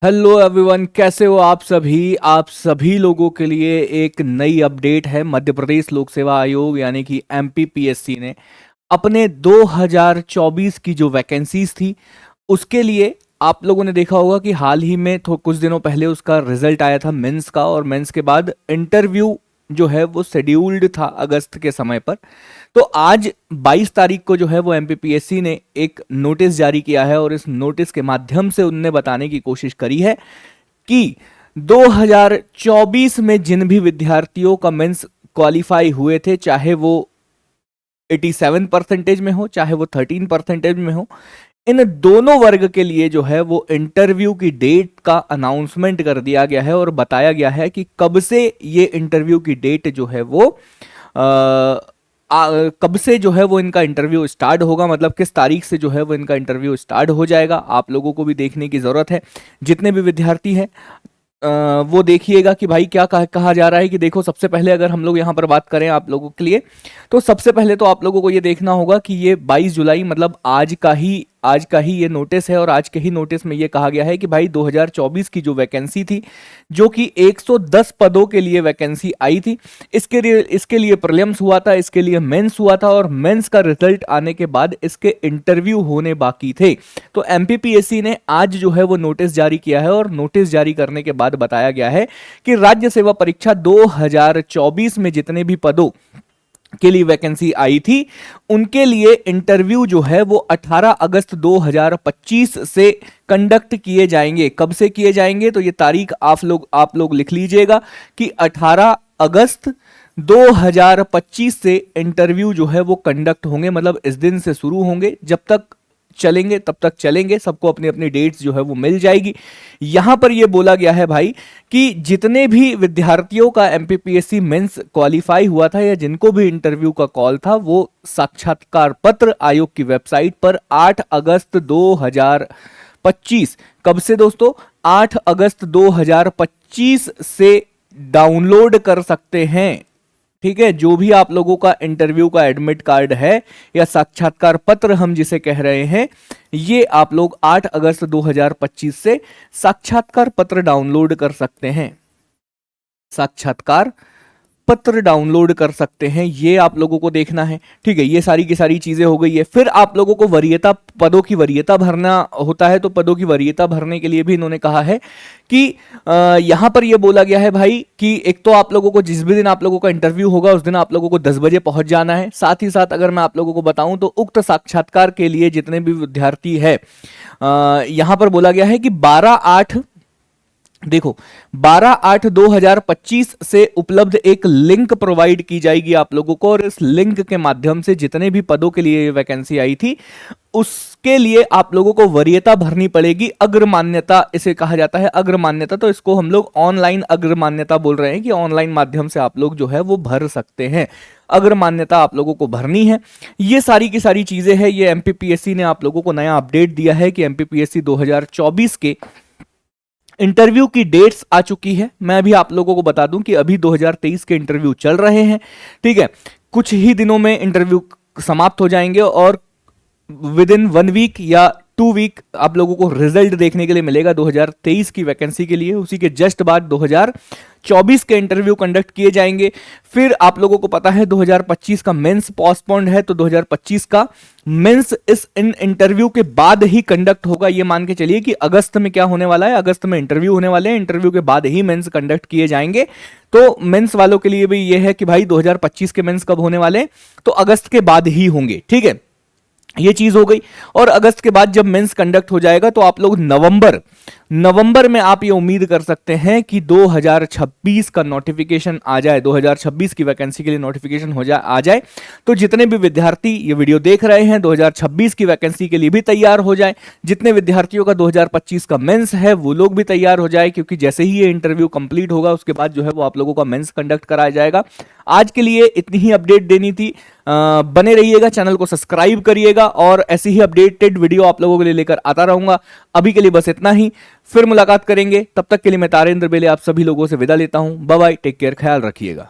Hello everyone, कैसे हो आप सभी लोगों के लिए एक नई अपडेट है। मध्य प्रदेश लोक सेवा आयोग यानी कि एमपीपीएससी ने अपने 2024 की जो वैकेंसीज थी उसके लिए, आप लोगों ने देखा होगा कि हाल ही में कुछ दिनों पहले उसका रिजल्ट आया था मेंस का, और मेंस के बाद इंटरव्यू जो है वो शेड्यूल्ड था अगस्त के समय पर। तो आज 22 तारीख को जो है वो एमपीपीएससी ने एक नोटिस जारी किया है, और इस नोटिस के माध्यम से उनने बताने की कोशिश करी है कि 2024 में जिन भी विद्यार्थियों का मेंस क्वालिफाई हुए थे, चाहे वो 87% में हो चाहे वो 13% में हो, इन दोनों वर्ग के लिए जो है वो इंटरव्यू की डेट का अनाउंसमेंट कर दिया गया है, और बताया गया है कि कब से ये इंटरव्यू की डेट जो है वो कब से जो है वो इनका इंटरव्यू स्टार्ट होगा, मतलब किस तारीख से जो है वो इनका इंटरव्यू स्टार्ट हो जाएगा। आप लोगों को भी देखने की जरूरत है, जितने भी विद्यार्थी हैं वो देखिएगा कि भाई क्या कहा जा रहा है। कि देखो, सबसे पहले अगर हम लोग यहाँ पर बात करें आप लोगों के लिए, तो सबसे पहले तो आप लोगों को ये देखना होगा कि ये 22 जुलाई मतलब आज का ही ये नोटिस है, और आज के ही नोटिस में ये कहा गया है कि भाई 2024 की जो वैकेंसी थी, जो कि 110 पदों के लिए वैकेंसी आई थी, इसके लिए प्रीलिम्स हुआ था, इसके लिए मेंस हुआ था, और मेंस का रिजल्ट आने के बाद इसके इंटरव्यू होने बाकी थे। तो एमपीपीएससी ने आज जो है वो नोटिस जारी किया है, और नोटिस जारी करने के बाद बताया गया है कि राज्य सेवा परीक्षा 2024 में जितने भी पदों के लिए वैकेंसी आई थी, उनके लिए इंटरव्यू जो है वो 18 अगस्त 2025 से कंडक्ट किए जाएंगे। कब से किए जाएंगे, तो ये तारीख आप लोग लिख लीजिएगा कि 18 अगस्त 2025 से इंटरव्यू जो है वो कंडक्ट होंगे, मतलब इस दिन से शुरू होंगे, जब तक चलेंगे तब तक चलेंगे, सबको अपनी अपनी डेट्स जो है वो मिल जाएगी। यहां पर ये बोला गया है भाई कि जितने भी विद्यार्थियों का एमपीपीएससी मेंस क्वालिफाई हुआ था, या जिनको भी इंटरव्यू का कॉल था, वो साक्षात्कार पत्र आयोग की वेबसाइट पर 8 अगस्त 2025, कब से दोस्तों, 8 अगस्त 2025 से डाउनलोड कर सकते हैं। ठीक है, जो भी आप लोगों का इंटरव्यू का एडमिट कार्ड है या साक्षात्कार पत्र हम जिसे कह रहे हैं, ये आप लोग 8 अगस्त 2025 से साक्षात्कार पत्र डाउनलोड कर सकते हैं। साक्षात्कार पत्र डाउनलोड कर सकते हैं, ये आप लोगों को देखना है। ठीक है, ये सारी की सारी चीजें हो गई है। फिर आप लोगों को वरीयता, पदों की वरीयता भरना होता है, तो पदों की वरीयता भरने के लिए भी इन्होंने कहा है कि यहां पर यह बोला गया है भाई कि एक तो आप लोगों को जिस भी दिन आप लोगों का इंटरव्यू होगा उस दिन आप लोगों को 10 बजे पहुंच जाना है। साथ ही साथ अगर मैं आप लोगों को बताऊं तो उक्त साक्षात्कार के लिए जितने भी विद्यार्थी है, यहां पर बोला गया है कि 12/8/2025 से उपलब्ध एक लिंक प्रोवाइड की जाएगी आप लोगों को, और इस लिंक के माध्यम से जितने भी पदों के लिए वैकेंसी आई थी उसके लिए आप लोगों को वरीयता भरनी पड़ेगी। अग्रमान्यता इसे कहा जाता है, अग्रमान्यता, तो इसको हम लोग ऑनलाइन अग्रमान्यता बोल रहे हैं कि ऑनलाइन माध्यम से आप लोग जो है वो भर सकते हैं। अग्रमान्यता आप लोगों को भरनी है। ये सारी की सारी चीजें हैं। ये एमपीपीएससी ने आप लोगों को नया अपडेट दिया है कि एमपीपीएससी 2024 के इंटरव्यू की डेट्स आ चुकी है। मैं भी आप लोगों को बता दूं कि अभी 2023 के इंटरव्यू चल रहे हैं। ठीक है, कुछ ही दिनों में इंटरव्यू समाप्त हो जाएंगे, और विद इन 1 वीक या 2 वीक आप लोगों को रिजल्ट देखने के लिए मिलेगा 2023 की वैकेंसी के लिए। उसी के जस्ट बाद 2024 के इंटरव्यू कंडक्ट किए जाएंगे। फिर आप लोगों को पता है 2025 का मेंस पोस्टपोन्ड है, तो 2025 का मेंस इन इंटरव्यू के बाद ही कंडक्ट होगा। ये मान के चलिए कि अगस्त में क्या होने वाला है, अगस्त में इंटरव्यू होने वाले हैं, इंटरव्यू के बाद ही मेंस कंडक्ट किए जाएंगे। तो मेंस वालों के लिए भी ये है कि भाई 2025 के मेंस कब होने वाले हैं, तो अगस्त के बाद ही होंगे। ठीक है, ये चीज हो गई। और अगस्त के बाद जब मेंस कंडक्ट हो जाएगा तो आप लोग नवंबर में आप ये उम्मीद कर सकते हैं कि 2026 का नोटिफिकेशन आ जाए, 2026 की वैकेंसी के लिए नोटिफिकेशन आ जाए। तो जितने भी विद्यार्थी ये वीडियो देख रहे हैं 2026 की वैकेंसी के लिए भी तैयार हो जाए। जितने विद्यार्थियों का 2025 का मेंस है वो लोग भी तैयार हो जाए, क्योंकि जैसे ही ये इंटरव्यू कंप्लीट होगा उसके बाद जो है वो आप लोगों का मेंस कंडक्ट कराया जाएगा। आज के लिए इतनी ही अपडेट देनी थी। बने रहिएगा, चैनल को सब्सक्राइब करिएगा, और ऐसी ही अपडेटेड वीडियो आप लोगों के लिए लेकर आता रहूंगा। अभी के लिए बस इतना ही, फिर मुलाकात करेंगे। तब तक के लिए मैं तारेंद्र बेले आप सभी लोगों से विदा लेता हूं। बाय बाय, टेक केयर, ख्याल रखिएगा।